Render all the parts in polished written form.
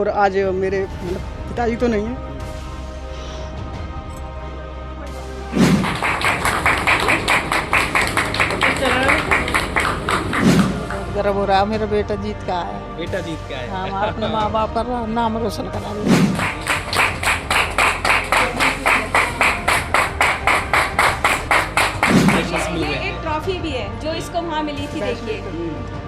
और आज मेरे मतलब पिताजी तो नहीं है। गर्व हो रहा, मेरा बेटा जीत का आया। बेटा जीत के आया। हम अपने माँ बाप का नाम रोशन करा रहे हैं। ये एक ट्रॉफी भी है जो इसको वहाँ मिली थी, देखिए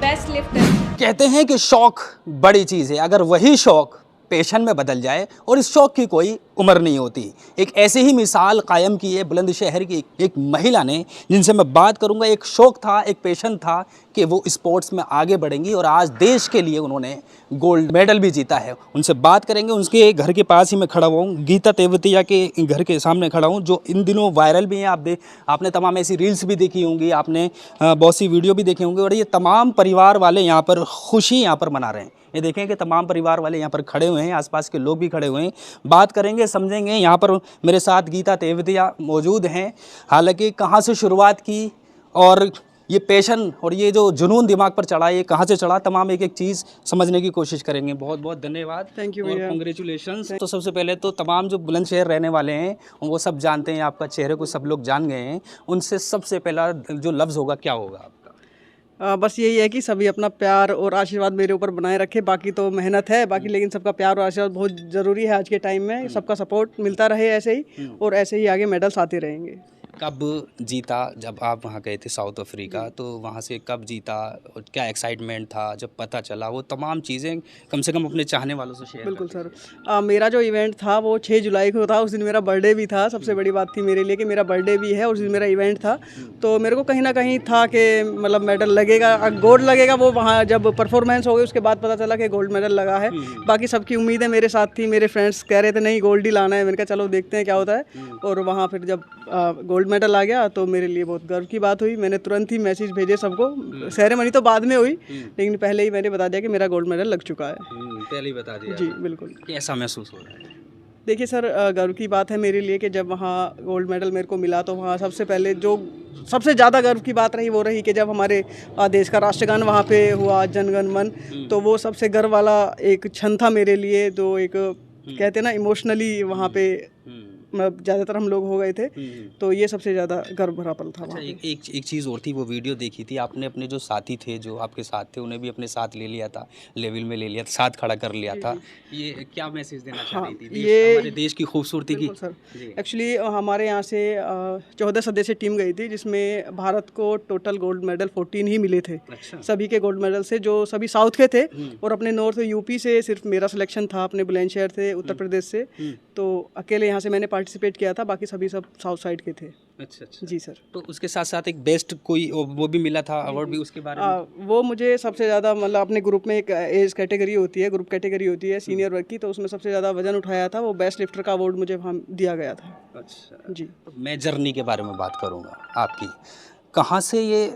बेस्ट लिफ्टर। कहते हैं कि शौक बड़ी चीज़ है, अगर वही शौक पैशन में बदल जाए और इस शौक की कोई उम्र नहीं होती। एक ऐसी ही मिसाल कायम की है बुलंदशहर की एक महिला ने, जिनसे मैं बात करूंगा। एक शौक था, एक पैशन था कि वो स्पोर्ट्स में आगे बढ़ेंगी और आज देश के लिए उन्होंने गोल्ड मेडल भी जीता है। उनसे बात करेंगे। उनके घर के पास ही मैं खड़ा हुआ हूँ, गीता तेवतिया के घर के सामने खड़ा हूँ, जो इन दिनों वायरल भी हैं। आपने तमाम ऐसी रील्स भी देखी होंगी, आपने बहुत सी वीडियो भी देखी होंगी। और ये तमाम परिवार वाले यहाँ पर खुशी यहाँ पर मना रहे हैं। ये देखें कि तमाम परिवार वाले यहाँ पर खड़े हुए हैं, आसपास के लोग भी खड़े हुए हैं। बात करेंगे, समझेंगे। यहाँ पर मेरे साथ गीता तेवतिया मौजूद हैं। हालांकि कहाँ से शुरुआत की और ये पैशन और ये जो जुनून दिमाग पर चढ़ा, ये कहाँ से चढ़ा, तमाम एक एक चीज़ समझने की कोशिश करेंगे। बहुत बहुत धन्यवाद। थैंक यू और भैया। कॉन्ग्रेचुलेशंस। तो सबसे पहले तो तमाम जो बुलंदशहर रहने वाले हैं वो सब जानते हैं, आपका चेहरे को सब लोग जान गए हैं। उनसे सबसे पहला जो लफ्ज़ होगा क्या होगा आपका? बस यही है कि सभी अपना प्यार और आशीर्वाद मेरे ऊपर बनाए रखे। बाकी तो मेहनत है बाकी, लेकिन सबका प्यार और आशीर्वाद बहुत ज़रूरी है आज के टाइम में। सबका सपोर्ट मिलता रहे ऐसे ही, और ऐसे ही आगे मेडल्स आते रहेंगे। कब जीता जब आप वहाँ गए थे साउथ अफ्रीका, तो वहाँ से कब जीता और क्या एक्साइटमेंट था जब पता चला, वो तमाम चीज़ें कम से कम अपने चाहने वालों से शेयर बिल्कुल सर। मेरा जो इवेंट था वो 6 जुलाई को था। उस दिन मेरा बर्थडे भी था। सबसे बड़ी बात थी मेरे लिए कि मेरा बर्थडे भी है और उस दिन मेरा इवेंट था। तो मेरे को कहीं ना कहीं था कि मतलब मेडल लगेगा, गोल्ड लगेगा। वो वहाँ जब परफॉर्मेंस हो गई उसके बाद पता चला कि गोल्ड मेडल लगा है। बाकी सबकी उम्मीदें मेरे साथ थी। मेरे फ्रेंड्स कह रहे थे नहीं गोल्ड ही लाना है। मैंने कहा चलो देखते हैं क्या होता है। और वहाँ फिर जब गोल्ड मेडल आ गया तो मेरे लिए बहुत गर्व की बात हुई। मैंने तुरंत ही मैसेज भेजे सबको। सेरेमनी तो बाद में हुई, लेकिन पहले ही मैंने बता दिया कि मेरा गोल्ड मेडल लग चुका है। पहले ही बता दिया। जी बिल्कुल। कैसा महसूस हो रहा है? देखिए सर, गर्व की बात है मेरे लिए कि जब वहाँ गोल्ड मेडल मेरे को मिला तो वहाँ सबसे पहले जो सबसे ज़्यादा गर्व की बात रही वो रही कि जब हमारे देश का राष्ट्रगान वहाँ पे हुआ, जनगण मन। तो वो सबसे गर्व वाला एक क्षण था मेरे लिए। जो एक कहते हैं ना इमोशनली वहाँ पे मतलब ज़्यादातर हम लोग हो गए थे। तो ये सबसे ज़्यादा गर्व भरा पल था। अच्छा, एक चीज़ और थी, वो वीडियो देखी थी आपने, अपने जो साथी थे जो आपके साथ थे उन्हें भी अपने साथ ले लिया था, लेवल में ले लिया था, साथ खड़ा कर लिया था। ये क्या मैसेज देना चाह रही थी हमारे देश की खूबसूरती की? सर एक्चुअली हमारे यहाँ से 14 सदस्य टीम गई थी, जिसमें भारत को टोटल गोल्ड मेडल 14 ही मिले थे। अच्छा। सभी के गोल्ड मेडल से, जो सभी साउथ के थे। और अपने नॉर्थ यूपी से सिर्फ मेरा सिलेक्शन था, अपने बुलंदशहर से, उत्तर प्रदेश से। तो अकेले यहाँ से मैंने पार्टिसिपेट किया था, बाकी सभी सब साउथ साइड के थे। अच्छा। जी सर। तो उसके साथ साथ एक बेस्ट कोई वो भी मिला था अवार्ड भी, उसके बारे में? वो मुझे सबसे ज़्यादा मतलब अपने ग्रुप में एक एज कैटेगरी होती है, ग्रुप कैटेगरी होती है सीनियर वर्ग की। तो उसमें सबसे ज़्यादा वजन उठाया था, वो बेस्ट लिफ्टर का अवार्ड मुझे वहाँ दिया गया था। अच्छा जी। मैं जर्नी के बारे में बात करूँगा आपकी। कहाँ से ये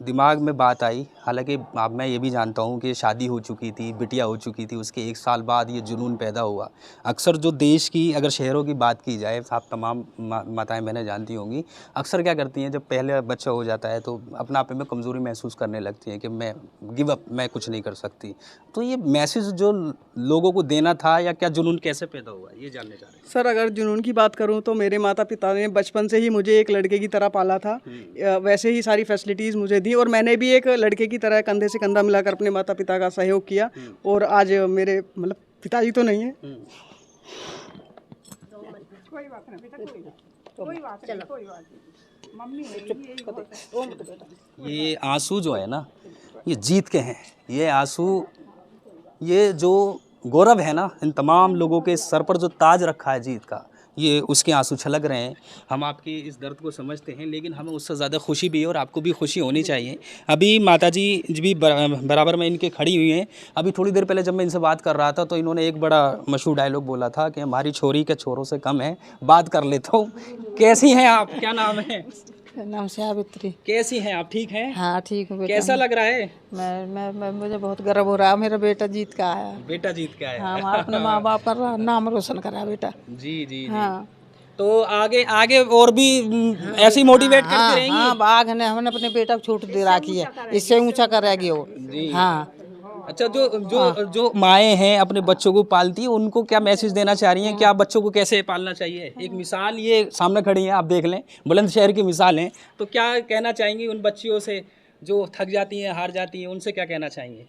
दिमाग में बात आई? हालांकि मैं ये भी जानता हूँ कि शादी हो चुकी थी, बिटिया हो चुकी थी, उसके 1 साल बाद ये जुनून पैदा हुआ। अक्सर जो देश की अगर शहरों की बात की जाए, आप तमाम माताएं बहनें जानती होंगी, अक्सर क्या करती हैं जब पहले बच्चा हो जाता है तो अपने आप में कमज़ोरी महसूस करने लगती हैं कि मैं गिव अप, मैं कुछ नहीं कर सकती। तो ये मैसेज जो लोगों को देना था, या क्या जुनून कैसे पैदा हुआ, ये जानने चाह रहे हैं। सर अगर जुनून की बात करूं तो मेरे माता पिता ने बचपन से ही मुझे एक लड़के की तरह पाला था। वैसे ही सारी फैसिलिटीज़ मुझे दी, और मैंने भी एक लड़के की तरह कंधे से कंधा मिलाकर अपने माता पिता का सहयोग किया। और आज मेरे मतलब पिताजी तो नहीं है। कोई बात नहीं बेटा, कोई बात नहीं, मम्मी है। ये आंसू जो है ना, ये जीत के हैं। ये आंसू, ये जो गौरव है ना, इन तमाम लोगों के सर पर जो ताज रखा है जीत का, ये उसके आंसू छलक रहे हैं। हम आपके इस दर्द को समझते हैं, लेकिन हमें उससे ज़्यादा खुशी भी है, और आपको भी खुशी होनी चाहिए। अभी माताजी भी बराबर में इनके खड़ी हुई हैं। अभी थोड़ी देर पहले जब मैं इनसे बात कर रहा था तो इन्होंने एक बड़ा मशहूर डायलॉग बोला था कि हमारी छोरी के छोरों से कम है, बात कर लेता हूँ। कैसी हैं आप? क्या नाम है? नाम सावित्री। कैसी हैं आप? ठीक हैं? हाँ ठीक हूँ बेटा। कैसा लग रहा है? मैं मुझे बहुत गर्व हो रहा, मेरा बेटा जीत का आया। बेटा जीत के आया। हम अपने माँ बाप का नाम रोशन करा बेटा। जी। हाँ तो आगे और भी ऐसे ही मोटिवेट करते रहेंगे। हाँ बाघ ने हमने अपने बेटा को छूट दे रखी है, इससे ऊंचा करेगी वो। हाँ अच्छा, जो माएँ हैं अपने बच्चों को पालती हैं, उनको क्या मैसेज देना चाह रही हैं? क्या बच्चों को कैसे पालना चाहिए? एक मिसाल ये सामने खड़ी है, आप देख लें, बुलंदशहर की मिसाल है। तो क्या कहना चाहेंगी उन बच्चियों से जो थक जाती हैं, हार जाती हैं, उनसे क्या कहना चाहेंगे?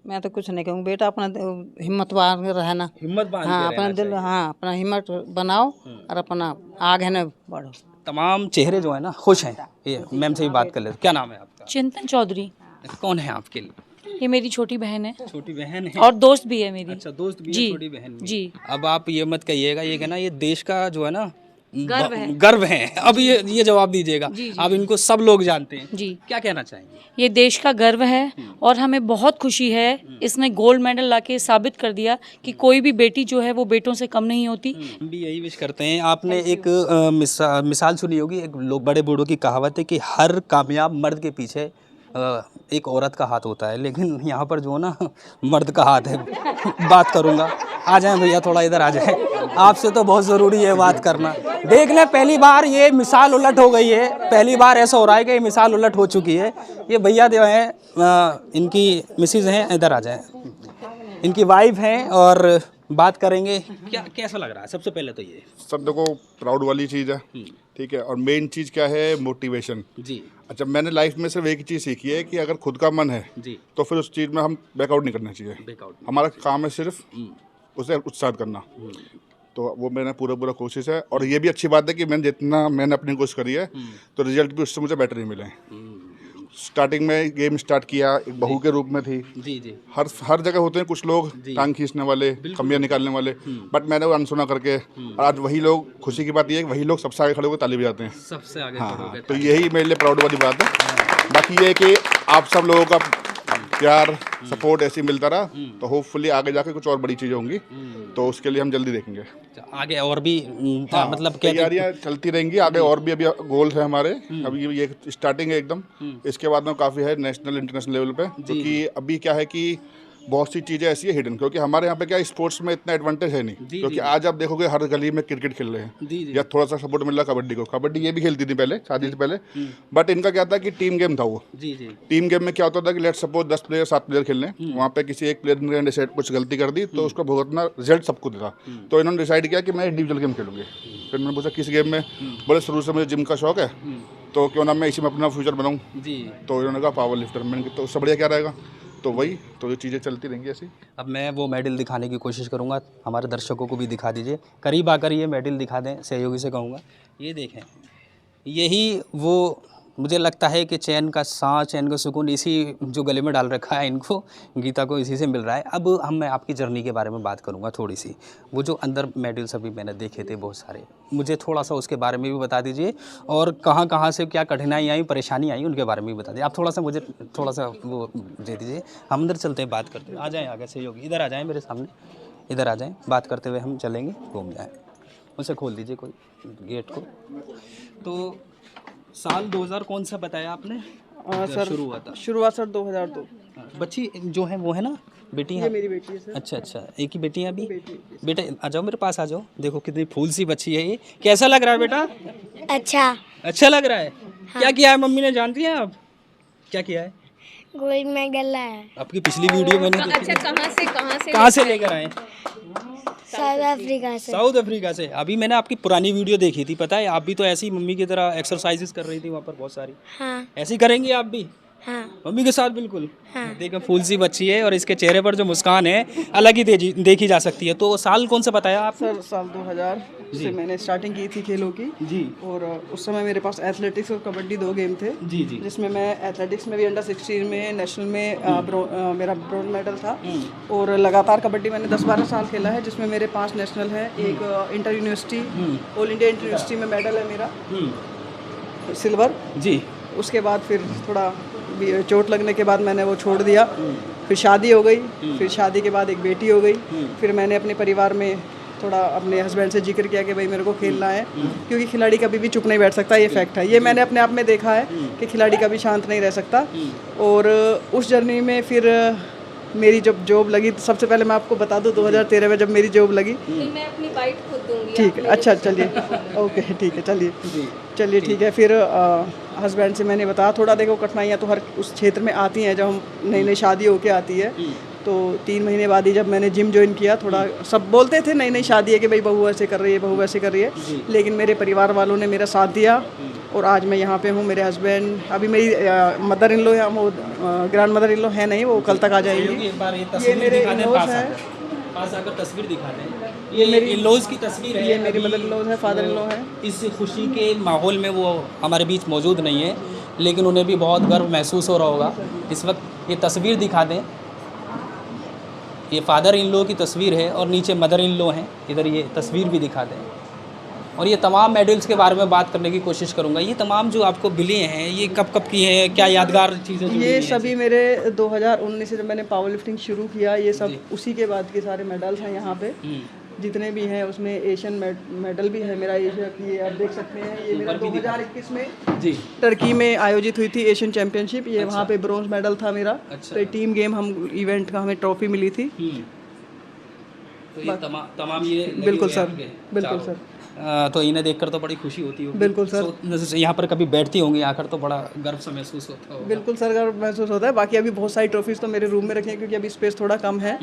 मैं तो कुछ नहीं कहूँगी बेटा, अपना हिम्मत बांध के रहना। हिम्मत बांध हाँ, के अपना रहना दिल, चाहिए। हाँ, अपना हिम्मत बनाओ और अपना आगे न बढ़ो। तमाम चेहरे जो है ना खुश हैं। ये मैम से भी बात कर लेते। क्या नाम है आपका? चिंतन चौधरी। कौन है आपके लिए? ये मेरी छोटी बहन है छोटी बहन है और दोस्त भी है मेरी। अच्छा, दोस्त भी है, जी, छोटी बहन भी। जी। अब आप ये मत कहिएगा, ये कहना ये देश का जो है ना गर्व है। गर्व है। अब ये जवाब दीजिएगा। अब इनको सब लोग जानते हैं। जी। क्या कहना चाहेंगे? ये देश का गर्व है और हमें बहुत खुशी है। इसने गोल्ड मेडल लाके साबित कर दिया कि कोई भी बेटी जो है वो बेटों से कम नहीं होती। हम भी यही विश करते हैं। आपने एक मिसाल सुनी होगी, एक लोग बड़े बूढ़ों की कहावत है कि हर कामयाब मर्द के पीछे एक औरत का हाथ होता है, लेकिन यहाँ पर जो है ना मर्द का हाथ है। बात करूँगा, आ जाएं भैया, थोड़ा इधर आ जाएं। आपसे तो बहुत ज़रूरी है बात करना। देख लें, पहली बार ये मिसाल उलट हो गई है। पहली बार ऐसा हो रहा है कि ये मिसाल उलट हो चुकी है। ये भैया जो हैं इनकी मिसेज हैं, इधर आ जाएं, इनकी वाइफ हैं और बात करेंगे। क्या कैसा लग रहा है? सबसे पहले तो ये सब देखो प्राउड वाली चीज़ है, ठीक है। और मेन चीज़ क्या है? मोटिवेशन। जी। अच्छा, मैंने लाइफ में सिर्फ एक ही चीज़ सीखी है कि अगर खुद का मन है जी, तो फिर उस चीज़ में हम बैकआउट नहीं करना चाहिए। बैकआउट। हमारा काम है सिर्फ उसे उत्साहित करना। तो वो मेरा पूरा कोशिश है। और ये भी अच्छी बात है कि मैंने अपनी कोशिश करी है तो रिजल्ट भी उससे मुझे बेटर ही मिले। स्टार्टिंग में गेम स्टार्ट किया एक बहू के रूप में थी। जी जी। हर जगह होते हैं कुछ लोग टांग खींचने वाले, खमियां निकालने वाले, बट मैंने वो अनसुना करके, और आज वही लोग, खुशी की बात ये है कि वही लोग सबसे आगे खड़े होकर ताली बजाते हैं। सबसे आगे हाँ, खड़े हो गए। तो यही मेरे लिए प्राउड वाली बात है। बाकी ये है कि आप सब लोगों का प्यार सपोर्ट ऐसे ही मिलता रहा तो होपफुली आगे जाके कुछ और बड़ी चीज़ें होंगी, तो उसके लिए हम जल्दी देखेंगे। आगे और भी मतलब क्या तैयारियां चलती रहेंगी आगे, और भी अभी गोल्स है हमारे। अभी ये स्टार्टिंग है एकदम, इसके बाद में काफ़ी है नेशनल इंटरनेशनल लेवल पे। क्योंकि अभी क्या है कि बहुत सी चीज़ें ऐसी है हिडन, क्योंकि हमारे यहाँ पे क्या स्पोर्ट्स में इतना एडवांटेज है नहीं। क्योंकि आज आप देखोगे हर गली में क्रिकेट खेल रहे हैं, या थोड़ा सा सपोर्ट मिल रहा है कबड्डी को। कबड्डी ये भी खेलती थी पहले, शादी से पहले, बट इनका क्या था कि टीम गेम था वो। टीम गेम में क्या होता था कि लेट सपोज 10 प्लेयर 7 प्लेयर खेल रहे हैं, वहाँ पे किसी एक प्लेयर ने डिसाइड कुछ गलती कर दी तो उसको भुगतना रिजल्ट सबको था। तो इन्होंने डिसाइड किया कि मैं इंडिविजुअल गेम खेलूंगी। फिर मैंने पूछा किस गेम में? बोले शुरू से मुझे जिम का शौक है, तो क्यों ना मैं इसी में अपना फ्यूचर बनाऊँ। तो इन्होंने कहा पावर लिफ्टर। मैंने कहा तो उससे बढ़िया क्या रहेगा, तो वही, तो ये चीज़ें चलती रहेंगी ऐसी। अब मैं वो मेडल दिखाने की कोशिश करूंगा, हमारे दर्शकों को भी दिखा दीजिए, करीब आकर ये मेडल दिखा दें, सहयोगी से कहूँगा। ये देखें, यही वो मुझे लगता है कि चैन का सांस, चैन का सुकून इसी जो गले में डाल रखा है इनको, गीता को इसी से मिल रहा है। अब मैं आपकी जर्नी के बारे में बात करूंगा थोड़ी सी। वो जो अंदर मेडल्स अभी मैंने देखे थे बहुत सारे, मुझे थोड़ा सा उसके बारे में भी बता दीजिए, और कहाँ से क्या कठिनाई आई, परेशानी आई, उनके बारे में भी बता दीजिए। आप थोड़ा सा मुझे थोड़ा सा वो दे दीजिए, हम अंदर चलते हैं, बात करते हैं। आ जाएँ आगे सहयोगी, इधर आ जाएँ मेरे सामने, इधर आ जाएँ, बात करते हुए हम चलेंगे, घूम जाएँ। उसे खोल दीजिए कोई गेट को। तो साल 2000 कौन सा बताया आपने? सर शुरू हुआ था। शुरुआत सर 2002। बच्ची जो है वो है ना, बेटी ये है? मेरी बेटी है सर। अच्छा, एक ही बेटी है अभी? बेटे आ जाओ मेरे पास, आ जाओ। देखो कितनी फूल सी बच्ची है ये। कैसा लग रहा है बेटा? अच्छा लग रहा है। हाँ। क्या किया है मम्मी ने, जानती हैं आप क्या किया है? गोल्ड मेडल है। आपकी पिछली वीडियो मैंने देखी। अच्छा, कहाँ से लेकर आए? साउथ अफ्रीका से। अभी मैंने आपकी पुरानी वीडियो देखी थी, पता है, आप भी तो ऐसी मम्मी की तरह एक्सरसाइजेस कर रही थी वहाँ पर बहुत सारी। हाँ। ऐसे ही करेंगी आप भी? हाँ। मम्मी के साथ बिल्कुल। हाँ। देखो फूल सी बच्ची है और इसके चेहरे पर जो मुस्कान है अलग ही देखी जा सकती है। तो साल कौन सा बताया आप? सर साल 2000 से मैंने स्टार्टिंग की थी खेलों की जी। और उस समय मेरे पास एथलेटिक्स और कबड्डी 2 गेम थे। जी। जिसमें मैं एथलेटिक्स में भी अंडर 16 में नेशनल में मेरा ब्रॉन्ज मेडल था। और लगातार कबड्डी मैंने 10-12 साल खेला है, जिसमें मेरे 5 नेशनल हैं, एक inter university, all India inter university में मेडल है मेरा, सिल्वर। जी। उसके बाद फिर थोड़ा चोट लगने के बाद मैंने वो छोड़ दिया। फिर शादी हो गई, फिर शादी के बाद एक बेटी हो गई। फिर मैंने अपने परिवार में थोड़ा अपने हस्बैंड से जिक्र किया कि भाई मेरे को खेलना है, क्योंकि खिलाड़ी कभी भी चुप नहीं बैठ सकता, ये फैक्ट है। ये मैंने अपने आप में देखा है कि खिलाड़ी कभी शांत नहीं रह सकता। और उस जर्नी में फिर मेरी जब जॉब लगी, तो सबसे पहले मैं आपको बता दूं 2013 में जब मेरी जॉब लगी। मैं अपनी बाइट खुद दूंगी। ठीक है, अच्छा चलिए, ओके ठीक है, चलिए ठीक है। फिर हस्बैंड से मैंने बताया, थोड़ा देखो कठिनाइयाँ तो हर उस क्षेत्र में आती हैं, जब हम नई नई शादी होके आती है। तो 3 महीने बाद ही जब मैंने जिम ज्वाइन किया, थोड़ा सब बोलते थे नई नई शादी है कि भाई बहू ऐसे कर रही है, बहू वैसे कर रही है, लेकिन मेरे परिवार वालों ने मेरा साथ दिया और आज मैं यहाँ पे हूँ। मेरे हस्बैंड, अभी मेरी मदर इन लॉ है, वो ग्रैंड मदर इन लॉ है नहीं, वो कल तक आ जाएंगी। एक बार ये ये तस्वीर मेरे दिखा दें, in-laws हैं, पास आकर तस्वीर दिखा दें। ये मेरी इन-लॉज की तस्वीर है। ये मेरी मदर इन लॉ है, फादर इन लॉ है। इस खुशी के माहौल में वो हमारे बीच मौजूद नहीं है, लेकिन उन्हें भी बहुत गर्व महसूस हो रहा होगा। इस वक्त ये तस्वीर दिखा दें, ये फादर इन लॉ की तस्वीर है और नीचे मदर इन लॉ हैं, इधर ये तस्वीर भी दिखा दें। और ये तमाम मेडल्स के बारे में बात करने की कोशिश करूंगा। ये तमाम जो आपको मिले हैं, ये कब कब की है, क्या यादगार चीज़ें जुड़ी ये हैं? सभी मेरे 2019 से जब मैंने पावर लिफ्टिंग शुरू किया, ये सब उसी के बाद के सारे मेडल्स हैं यहाँ पे जितने भी हैं। उसमें एशियन मेडल भी है मेरा, एशिया की, आप देख सकते हैं। ये मेरा 2021 में जी टर्की में आयोजित हुई थी एशियन चैंपियनशिप, ये वहाँ पे ब्रॉन्ज मेडल था मेरा। तो टीम गेम हम इवेंट का हमें ट्रॉफी मिली थी। तो ये तमाम ये लगे बिल्कुल हुए सर, आपके बिल्कुल चारों। सर। तो इन्हें देखकर तो बड़ी खुशी होती होगी। बिल्कुल सर। सो यहाँ पर कभी बैठती होंगी आकर तो बड़ा गर्व सा महसूस होता होगा। बिल्कुल सर, गर्व महसूस होता है। बाकी अभी बहुत सारी ट्रॉफीज तो मेरे रूम में रखी हैं, क्योंकि अभी स्पेस थोड़ा कम है,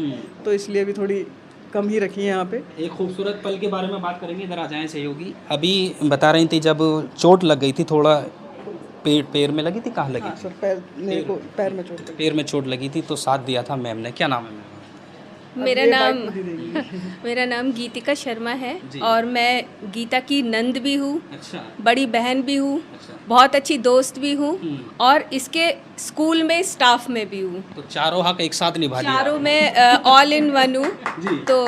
तो इसलिए अभी थोड़ी कम ही रखी है यहाँ पे। एक खूबसूरत पल के बारे में बात करेंगे, इधर आ जाएं सहयोगी। अभी बता रही थी जब चोट लग गई थी, थोड़ा पैर में लगी थी, कहाँ लगी? सर पैर, मेरे को पैर में चोट लगी। पैर में चोट लगी थी, तो साथ दिया था मैम ने। क्या नाम है मैम? मेरा नाम गीतिका शर्मा है और मैं गीता की नंद भी हूँ, अच्छा, बड़ी बहन भी हूँ, बहुत अच्छी दोस्त भी हूँ और इसके स्कूल में स्टाफ में भी हूँ। तो चारों हक एक साथ निभा लिया। चारों में ऑल इन वन हूँ। तो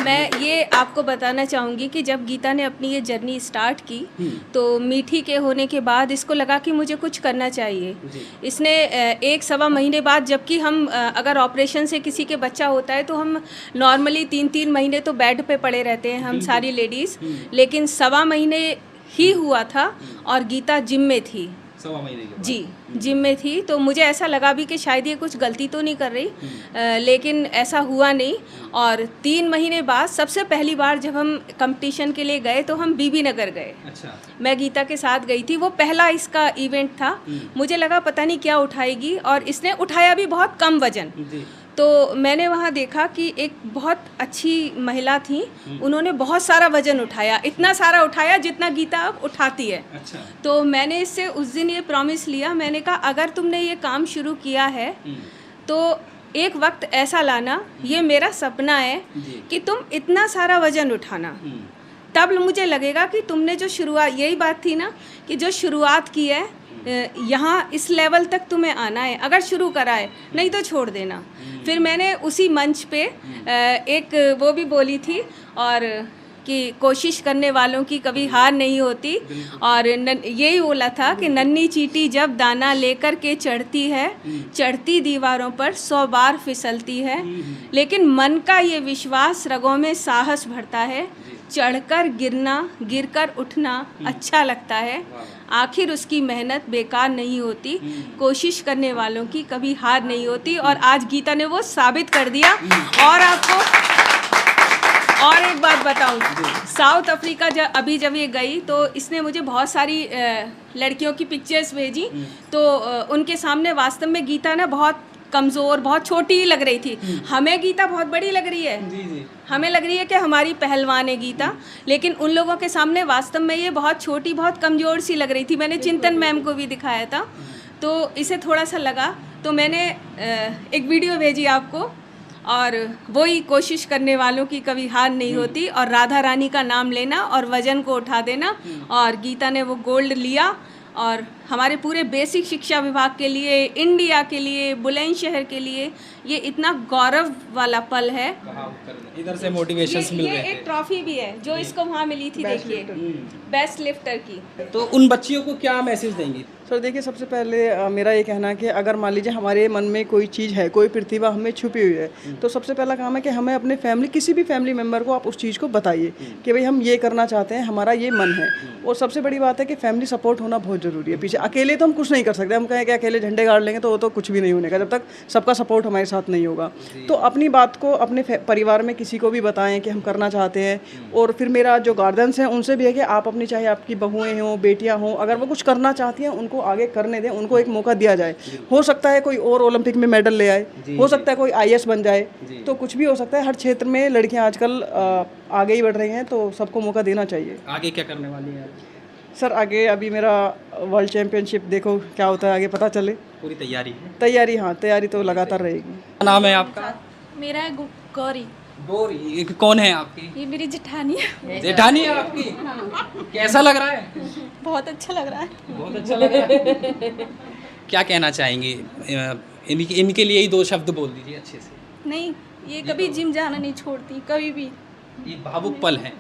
मैं ये आपको बताना चाहूँगी कि जब गीता ने अपनी ये जर्नी स्टार्ट की, तो मीठी के होने के बाद इसको लगा कि मुझे कुछ करना चाहिए। इसने 1-1.25 महीने बाद, जबकि हम अगर ऑपरेशन से किसी के बच्चा होता है तो हम नॉर्मली 3-3 महीने तो बेड पे पड़े रहते हैं हम सारी लेडीज़, लेकिन 1.25 महीने ही हुआ था और गीता जिम में थी। 1.25 महीने के बाद। जी, जिम में थी। तो मुझे ऐसा लगा भी कि शायद ये कुछ गलती तो नहीं कर रही, लेकिन ऐसा हुआ नहीं। और 3 महीने बाद सबसे पहली बार जब हम कंपटीशन के लिए गए तो हम बीबी नगर गए। अच्छा, मैं गीता के साथ गई थी, वो पहला इसका इवेंट था। मुझे लगा पता नहीं क्या उठाएगी, और इसने उठाया भी बहुत कम वजन। तो मैंने वहाँ देखा कि एक बहुत अच्छी महिला थी, उन्होंने बहुत सारा वजन उठाया, इतना सारा उठाया जितना गीता अब उठाती है। अच्छा। तो मैंने इससे उस दिन ये प्रॉमिस लिया, मैंने कहा अगर तुमने ये काम शुरू किया है तो एक वक्त ऐसा लाना, ये मेरा सपना है कि तुम इतना सारा वजन उठाना। तब मुझे लगेगा कि तुमने जो शुरुआत, यही बात थी ना कि जो शुरुआत की है यहाँ इस लेवल तक तुम्हें आना है, अगर शुरू करा है, नहीं तो छोड़ देना। फिर मैंने उसी मंच पे एक वो भी बोली थी और कि कोशिश करने वालों की कभी हार नहीं होती, और यही बोला था कि नन्ही चींटी जब दाना लेकर के चढ़ती है, चढ़ती दीवारों पर 100 बार फिसलती है, लेकिन मन का ये विश्वास रगों में साहस भरता है, चढ़कर गिरना, गिरकर उठना अच्छा लगता है, आखिर उसकी मेहनत बेकार नहीं होती, कोशिश करने वालों की कभी हार नहीं होती। और आज गीता ने वो साबित कर दिया। और आपको और एक बात बताऊं, साउथ अफ्रीका जब ये गई तो इसने मुझे बहुत सारी लड़कियों की पिक्चर्स भेजी, तो उनके सामने वास्तव में गीता ना बहुत कमज़ोर, बहुत छोटी ही लग रही थी। हमें गीता बहुत बड़ी लग रही है, हमें लग रही है कि हमारी पहलवान है गीता, लेकिन उन लोगों के सामने वास्तव में ये बहुत छोटी, बहुत कमज़ोर सी लग रही थी। मैंने चिंतन मैम को भी दिखाया था, तो इसे थोड़ा सा लगा, तो मैंने एक वीडियो भेजी आपको, और वही कोशिश करने वालों की कभी हार नहीं होती, और राधा रानी का नाम लेना और वज़न को उठा देना। और गीता ने वो गोल्ड लिया, और हमारे पूरे बेसिक शिक्षा विभाग के लिए, इंडिया के लिए, बुलंदशहर के लिए ये इतना गौरव वाला पल है। इधर से मोटिवेशंस मिल रहे ये एक ट्रॉफी भी है जो इसको वहाँ मिली थी, देखिए, बेस्ट लिफ्टर की। तो उन बच्चियों को क्या मैसेज देंगी? सर देखिए, सबसे पहले मेरा ये कहना है कि अगर मान लीजिए हमारे मन में कोई चीज़ है, कोई प्रतिभा हमें छुपी हुई है, तो सबसे पहला काम है कि हमें अपने फैमिली, किसी भी फैमिली मेम्बर को आप उस चीज़ को बताइए कि भाई हम ये करना चाहते हैं, हमारा ये मन है। और सबसे बड़ी बात है कि फैमिली सपोर्ट होना बहुत ज़रूरी है। पीछे अकेले तो हम कुछ नहीं कर सकते, हम कहें कि अकेले झंडे गाड़ लेंगे तो वो तो कुछ भी नहीं होने का, जब तक सबका सपोर्ट हमारे साथ नहीं होगा। तो अपनी बात को अपने परिवार में किसी को भी बताएं कि हम करना चाहते हैं। और फिर मेरा जो गार्जियंस हैं उनसे भी है कि आप अपनी, चाहे आपकी बहुएं हों, बेटियां हों, अगर वो कुछ करना चाहती हैं उनको आगे करने दें, उनको एक मौका दिया जाए। हो सकता है कोई और ओलंपिक में मेडल ले आए, हो सकता है कोई IAS बन जाए, तो कुछ भी हो सकता है। हर क्षेत्र में लड़कियां आजकल आगे ही बढ़ रही हैं, तो सबको मौका देना चाहिए। आगे क्या करने वाली हैं? सर आगे अभी मेरा वर्ल्ड चैम्पियनशिप, देखो क्या होता है आगे, पता चले। पूरी तैयारी है? तैयारी, हाँ तैयारी तो लगातार रहेगी। क्या नाम है आपका? मेरा है गौरी। गौरी, ये कौन है आपकी? ये मेरी जेठानी है। जेठानी है आपकी? कैसा लग रहा है? बहुत अच्छा लग रहा है। बहुत अच्छा लग रहा है। क्या कहना चाहेंगे? इनके लिए ही 2 शब्द बोल दीजिए अच्छे से। नहीं, ये कभी जिम जाना नहीं छोड़ती, कभी भी। ये भावुक पल हैं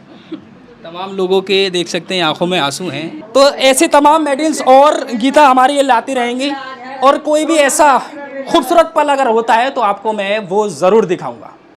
तमाम लोगों के, देख सकते हैं आंखों में आंसू हैं। तो ऐसे तमाम मेडल्स और गीता हमारे ये लाती रहेंगी, और कोई भी ऐसा खूबसूरत पल अगर होता है तो आपको मैं वो ज़रूर दिखाऊंगा।